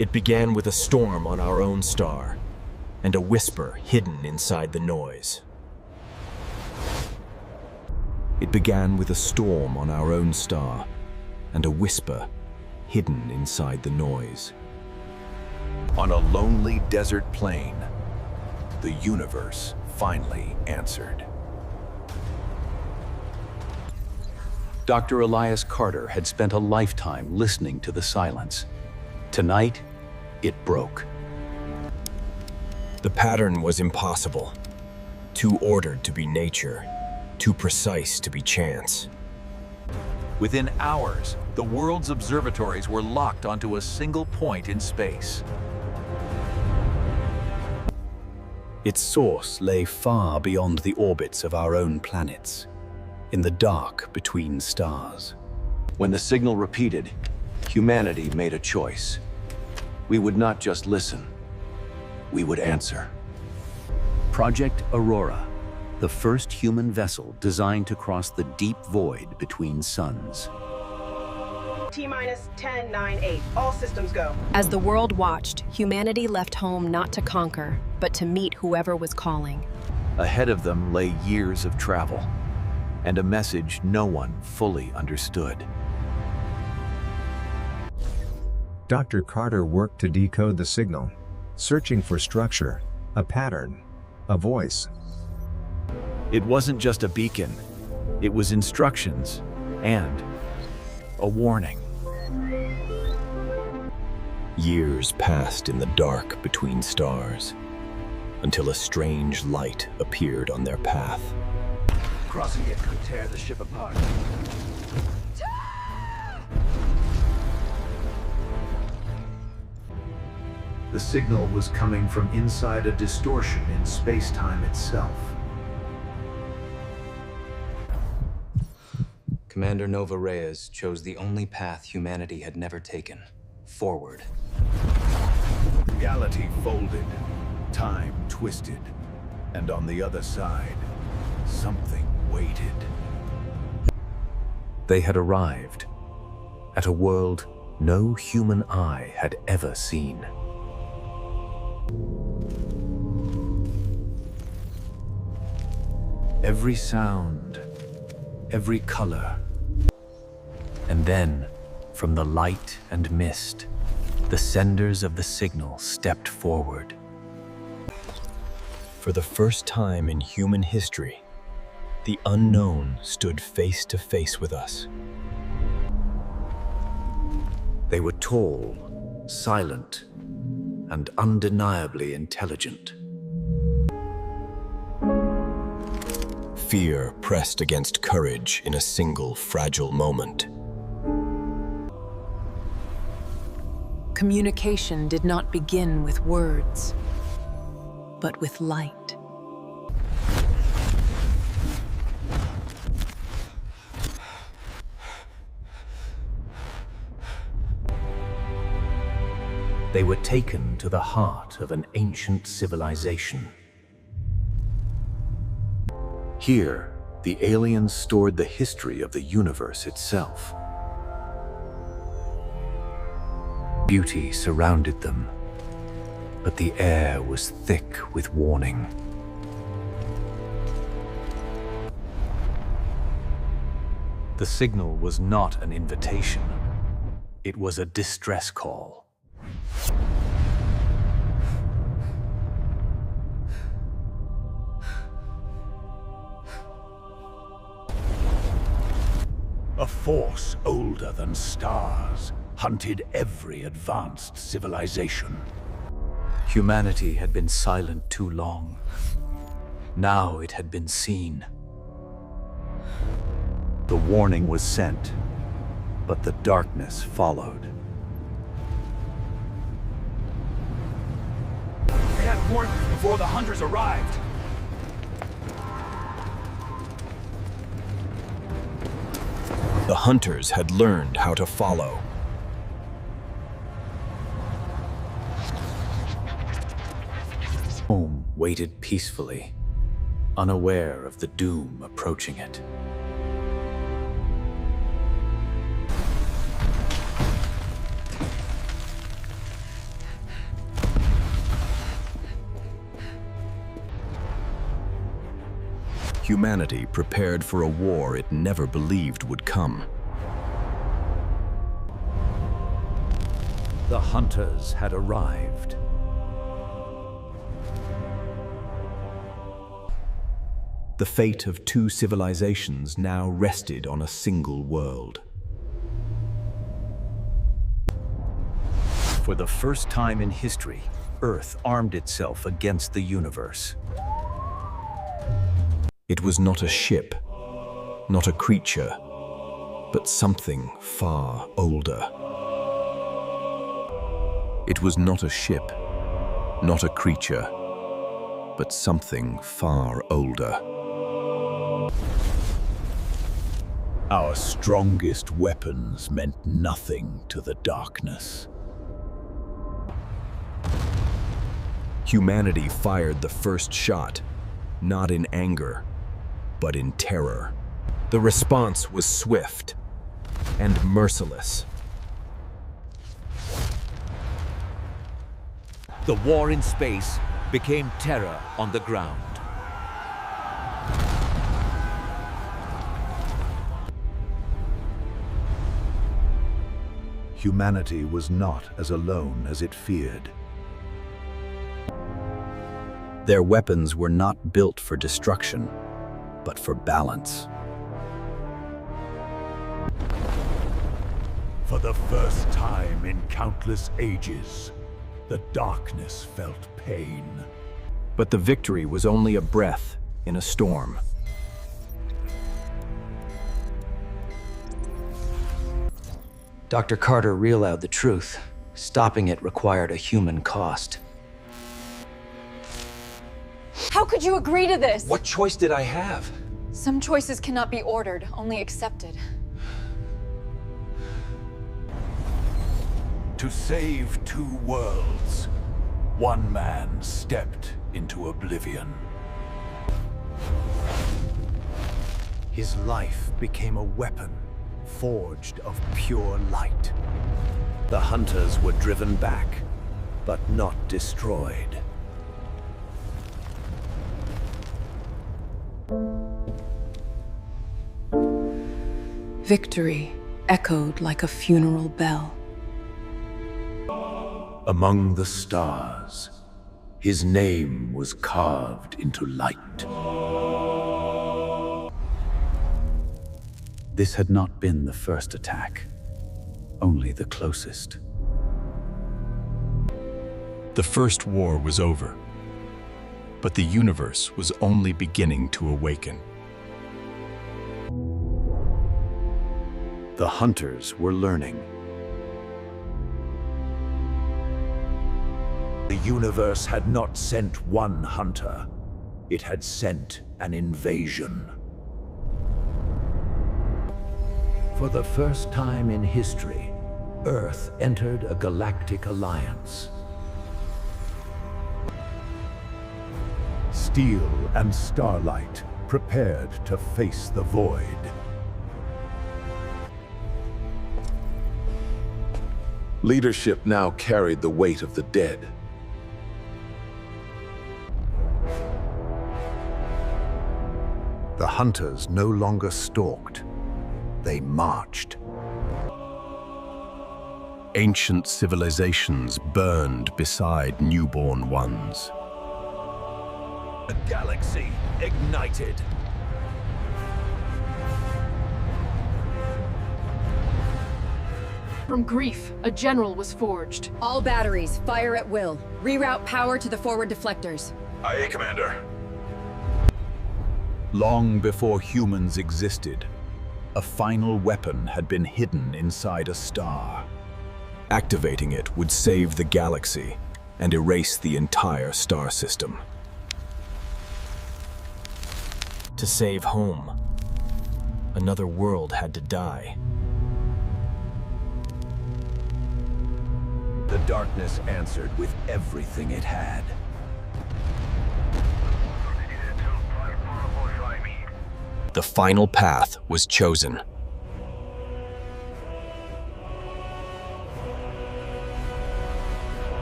It began with a storm on our own star, and a whisper hidden inside the noise. It began with a storm on our own star, and a whisper hidden inside the noise. On a lonely desert plain, the universe finally answered. Dr. Elias Carter had spent a lifetime listening to the silence. Tonight, it broke. The pattern was impossible. Too ordered to be nature, too precise to be chance. Within hours, the world's observatories were locked onto a single point in space. Its source lay far beyond the orbits of our own planets, in the dark between stars. When the signal repeated, humanity made a choice. We would not just listen, we would answer. Project Aurora, the first human vessel designed to cross the deep void between suns. T-minus 10, 9, 8. All systems go. As the world watched, humanity left home not to conquer, but to meet whoever was calling. Ahead of them lay years of travel, and a message no one fully understood. Dr. Carter worked to decode the signal, searching for structure, a pattern, a voice. It wasn't just a beacon, it was instructions and a warning. Years passed in the dark between stars, until a strange light appeared on their path. Crossing it could tear the ship apart. The signal was coming from inside a distortion in space-time itself. Commander Nova Reyes chose the only path humanity had never taken, forward. Reality folded, time twisted, and on the other side, something waited. They had arrived at a world no human eye had ever seen. Every sound, every color. And then, from the light and mist, the senders of the signal stepped forward. For the first time in human history, the unknown stood face to face with us. They were tall, silent, and undeniably intelligent. Fear pressed against courage in a single fragile moment. Communication did not begin with words, but with light. They were taken to the heart of an ancient civilization. Here, the aliens stored the history of the universe itself. Beauty surrounded them, but the air was thick with warning. The signal was not an invitation. It was a distress call. A force older than stars hunted every advanced civilization. Humanity had been silent too long. Now it had been seen. The warning was sent, but the darkness followed. They had warned us before the hunters arrived. The hunters had learned how to follow. Home waited peacefully, unaware of the doom approaching it. Humanity prepared for a war it never believed would come. The hunters had arrived. The fate of two civilizations now rested on a single world. For the first time in history, Earth armed itself against the universe. It was not a ship, not a creature, but something far older. It was not a ship, not a creature, but something far older. Our strongest weapons meant nothing to the darkness. Humanity fired the first shot, not in anger, but in terror. The response was swift and merciless. The war in space became terror on the ground. Humanity was not as alone as it feared. Their weapons were not built for destruction, but for balance. For the first time in countless ages, the darkness felt pain. But the victory was only a breath in a storm. Dr. Carter realized the truth. Stopping it required a human cost. How could you agree to this? What choice did I have? Some choices cannot be ordered, only accepted. To save two worlds, one man stepped into oblivion. His life became a weapon, forged of pure light. The hunters were driven back, but not destroyed. Victory echoed like a funeral bell. Among the stars, his name was carved into light. This had not been the first attack, only the closest. The first war was over, but the universe was only beginning to awaken. The hunters were learning. The universe had not sent one hunter. It had sent an invasion. For the first time in history, Earth entered a galactic alliance. Steel and starlight prepared to face the void. Leadership now carried the weight of the dead. The hunters no longer stalked, they marched. Ancient civilizations burned beside newborn ones. The galaxy ignited. From grief, a general was forged. All batteries, fire at will. Reroute power to the forward deflectors. Aye, Commander. Long before humans existed, a final weapon had been hidden inside a star. Activating it would save the galaxy and erase the entire star system. To save home, another world had to die. The darkness answered with everything it had. The final path was chosen.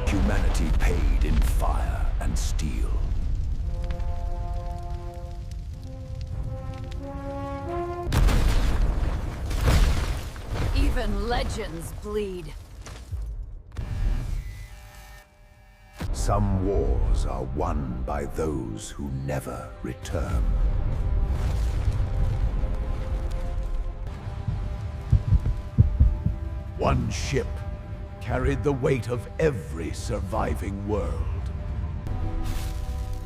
Humanity paid in fire and steel. Even legends bleed. Some wars are won by those who never return. One ship carried the weight of every surviving world.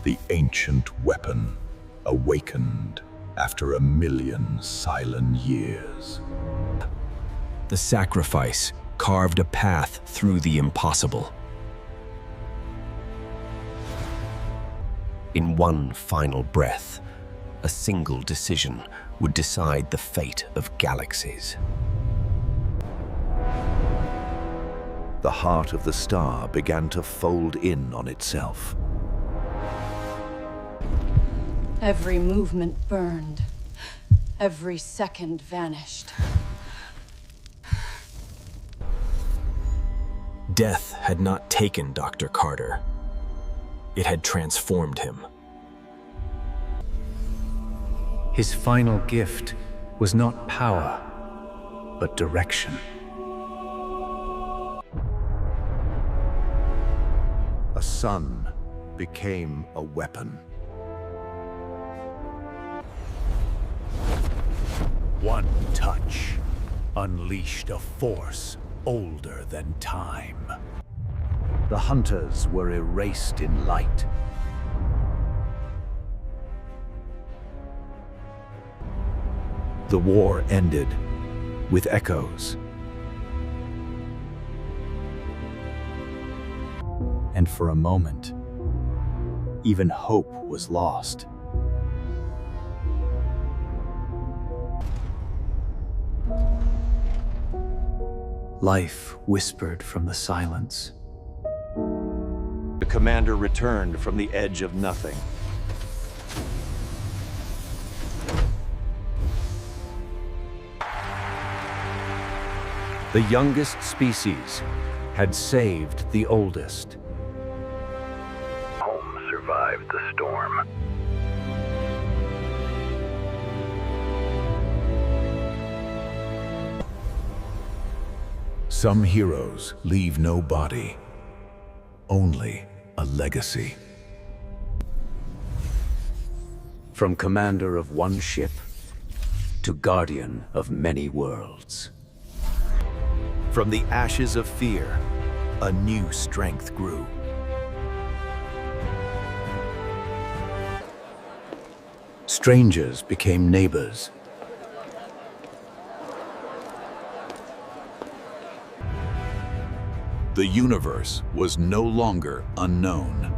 The ancient weapon awakened after 1,000,000 silent years. The sacrifice carved a path through the impossible. In one final breath, a single decision would decide the fate of galaxies. The heart of the star began to fold in on itself. Every movement burned. Every second vanished. Death had not taken Dr. Carter. It had transformed him. His final gift was not power, but direction. A sun became a weapon. One touch unleashed a force older than time. The hunters were erased in light. The war ended with echoes. And for a moment, even hope was lost. Life whispered from the silence. The commander returned from the edge of nothing. The youngest species had saved the oldest. Home survived the storm. Some heroes leave no body, only a legacy. From commander of one ship to guardian of many worlds. From the ashes of fear, a new strength grew. Strangers became neighbors. The universe was no longer unknown.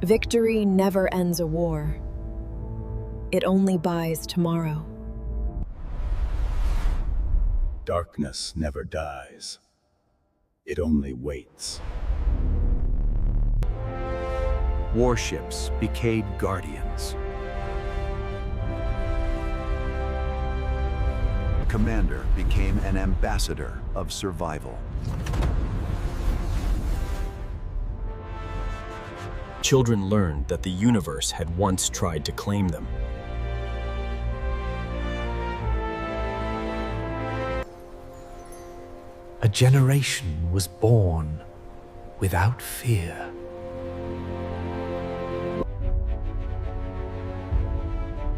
Victory never ends a war. It only buys tomorrow. Darkness never dies. It only waits. Warships became guardians. Commander became an ambassador of survival. Children learned that the universe had once tried to claim them. A generation was born without fear.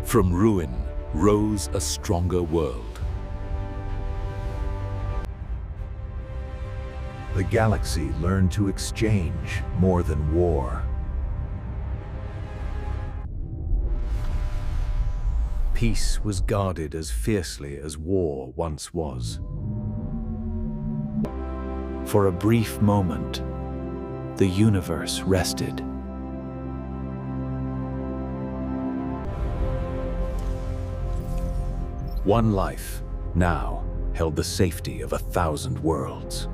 From ruin rose a stronger world. The galaxy learned to exchange more than war. Peace was guarded as fiercely as war once was. For a brief moment, the universe rested. One life now held the safety of 1,000 worlds.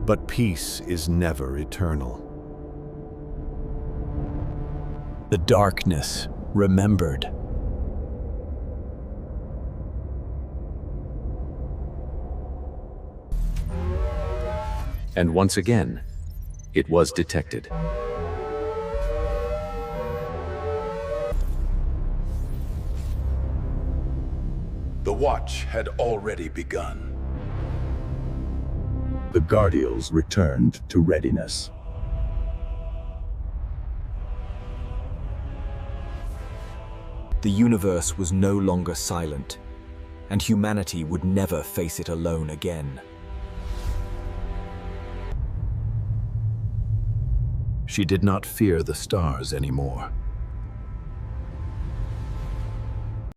But peace is never eternal. The darkness remembered. And once again, it was detected. watch had already begun. The Guardians returned to readiness. The universe was no longer silent, and humanity would never face it alone again. She did not fear the stars anymore.